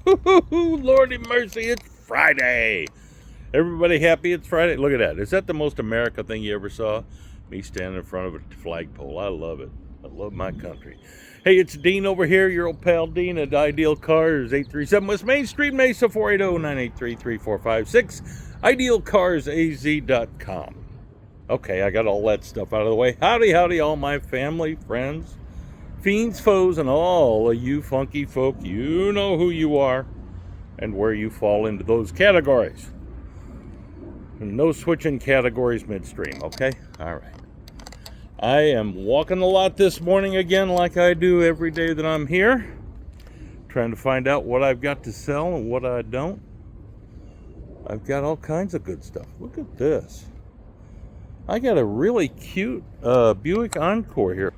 Lordy mercy, it's Friday. Everybody happy it's Friday? Look at that. Is that the most America thing you ever saw? Me standing in front of a flagpole. I love it. I love my country. Hey, it's Dean over here, your old pal Dean at Ideal Cars, 837 West Main Street, Mesa, 480-983-3456, idealcarsaz.com. Okay, I got all that stuff out of the way. Howdy, howdy, all my family, friends, fiends, foes, and all of you funky folk. You know who you are and where you fall into those categories. No switching categories midstream, okay? All right. I am walking a lot this morning again, like I do every day that I'm here, trying to find out what I've got to sell and what I don't. I've got all kinds of good stuff. Look at this. I got a really cute Buick Encore here.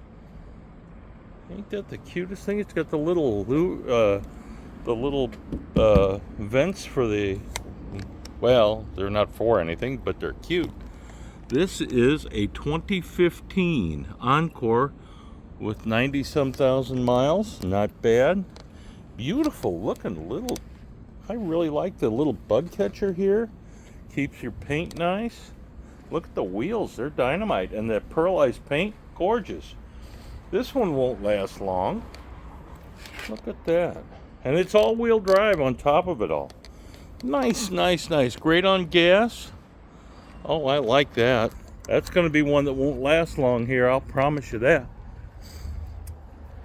Ain't that the cutest thing? It's got the little vents for the, well, they're not for anything, but they're cute. This is a 2015 Encore with 90-some thousand miles. Not bad. Beautiful looking little, I really like the little bug catcher here. Keeps your paint nice. Look at the wheels, they're dynamite. And that pearlized paint, gorgeous. This one won't last long. Look at that. And it's all-wheel drive on top of it all. Nice, nice, nice. Great on gas. Oh, I like that. That's going to be one that won't last long here, I'll promise you that.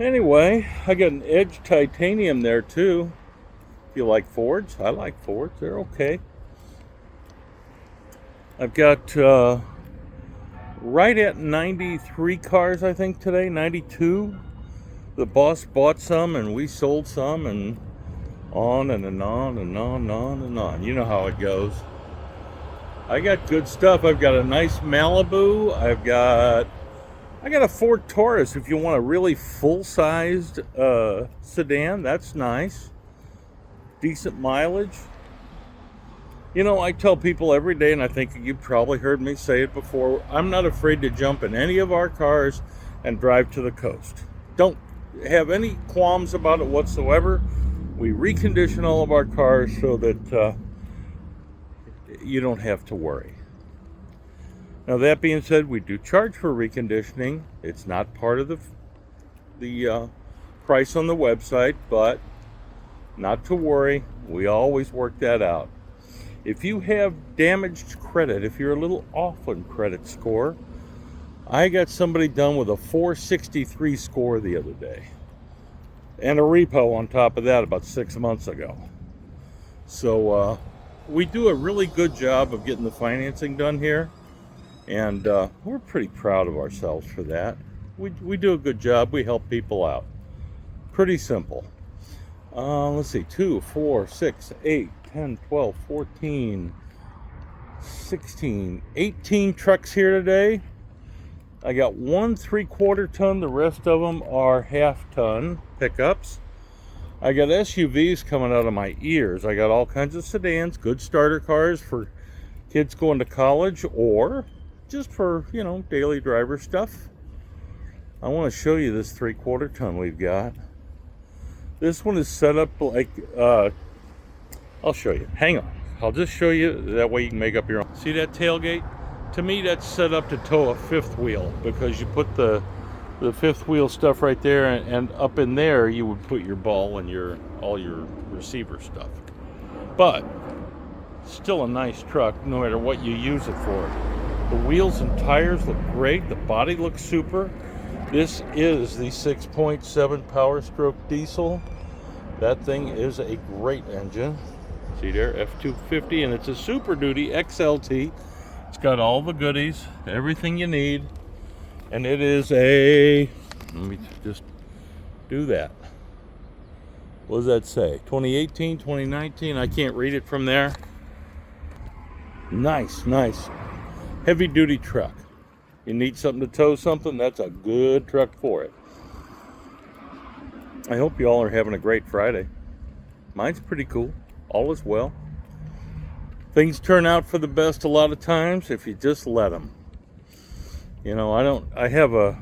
Anyway, I got an Edge Titanium there too. If you like Fords, I like Fords. They're okay. I've got right at 93 cars, I think, today. 92. The boss bought some and we sold some, and on and on and on and on and on. You know how it goes. I got good stuff. I've got a nice Malibu. I got a Ford Taurus. If you want a really full-sized sedan, that's nice. Decent mileage. You know, I tell people every day, and I think you've probably heard me say it before, I'm not afraid to jump in any of our cars and drive to the coast. Don't have any qualms about it whatsoever. We recondition all of our cars so that you don't have to worry. Now, that being said, we do charge for reconditioning. It's not part of the price on the website, but not to worry. We always work that out. If you have damaged credit, if you're a little off on credit score, I got somebody done with a 463 score the other day. And a repo on top of that about 6 months ago. So we do a really good job of getting the financing done here. And we're pretty proud of ourselves for that. We do a good job. We help people out. Pretty simple. Let's see, 2, 4, 6, 8, 10, 12, 14, 16, 18 trucks here today. I got 1 3/4 ton. The rest of them are half-ton pickups. I got SUVs coming out of my ears. I got all kinds of sedans, good starter cars for kids going to college or just for, you know, daily driver stuff. I want to show you this 3/4 ton we've got. This one is set up like, I'll show you. Hang on. I'll just show you. That way you can make up your own. See that tailgate? To me, that's set up to tow a fifth wheel because you put the fifth wheel stuff right there, and up in there you would put your ball and all your receiver stuff. But still a nice truck no matter what you use it for. The wheels and tires look great. The body looks super. This is the 6.7 Power Stroke diesel. That thing is a great engine. See there, F250, and it's a Super Duty XLT. It's got all the goodies, everything you need, and it is a, let me just do that. What does that say? 2018, 2019, I can't read it from there. Nice, nice. Heavy duty truck. You need something to tow something, that's a good truck for it. I hope you all are having a great Friday. Mine's pretty cool. All is well. Things turn out for the best a lot of times if you just let them. You know, I have a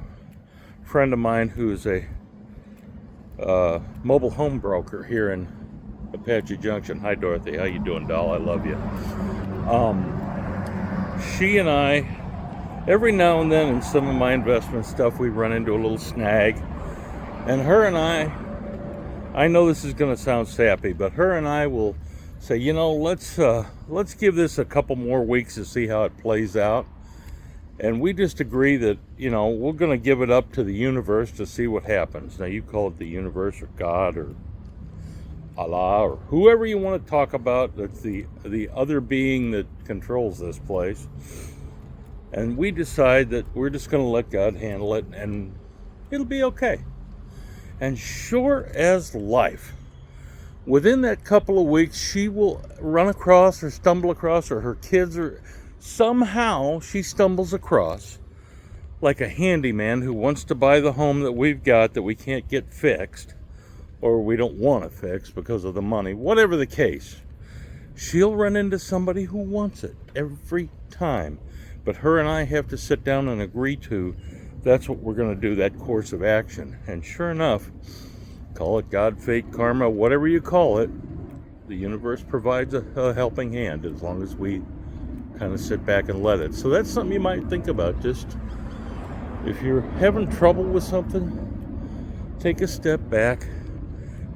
friend of mine who's a mobile home broker here in Apache Junction. Hi, Dorothy. How you doing, doll? I love you. She and I, every now and then in some of my investment stuff, we run into a little snag. And her and I know this is going to sound sappy, but her and I will say, you know, let's give this a couple more weeks to see how it plays out. And we just agree that, you know, we're going to give it up to the universe to see what happens. Now, you call it the universe or God or Allah or whoever you want to talk about. That's the other being that controls this place. And we decide that we're just going to let God handle it and it'll be okay. And sure as life, within that couple of weeks, she will run across or stumble across, or her kids, or somehow she stumbles across, like a handyman who wants to buy the home that we've got that we can't get fixed, or we don't want to fix because of the money, whatever the case. She'll run into somebody who wants it every time. But her and I have to sit down and agree to, that's what we're going to do, that course of action. And sure enough, call it God, fate, karma, whatever you call it, the universe provides a helping hand as long as we kind of sit back and let it. So that's something you might think about. Just if you're having trouble with something, take a step back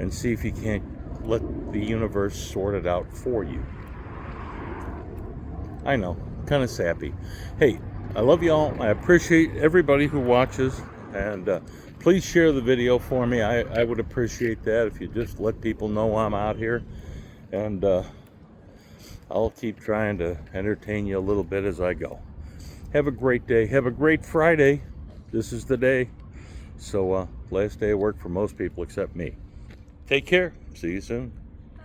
and see if you can't let the universe sort it out for you. I know, kind of sappy. Hey, I love y'all. I appreciate everybody who watches, and please share the video for me. I would appreciate that if you just let people know I'm out here, and I'll keep trying to entertain you a little bit as I go. Have a great day. Have a great Friday. This is the day. So last day of work for most people except me. Take care. See you soon.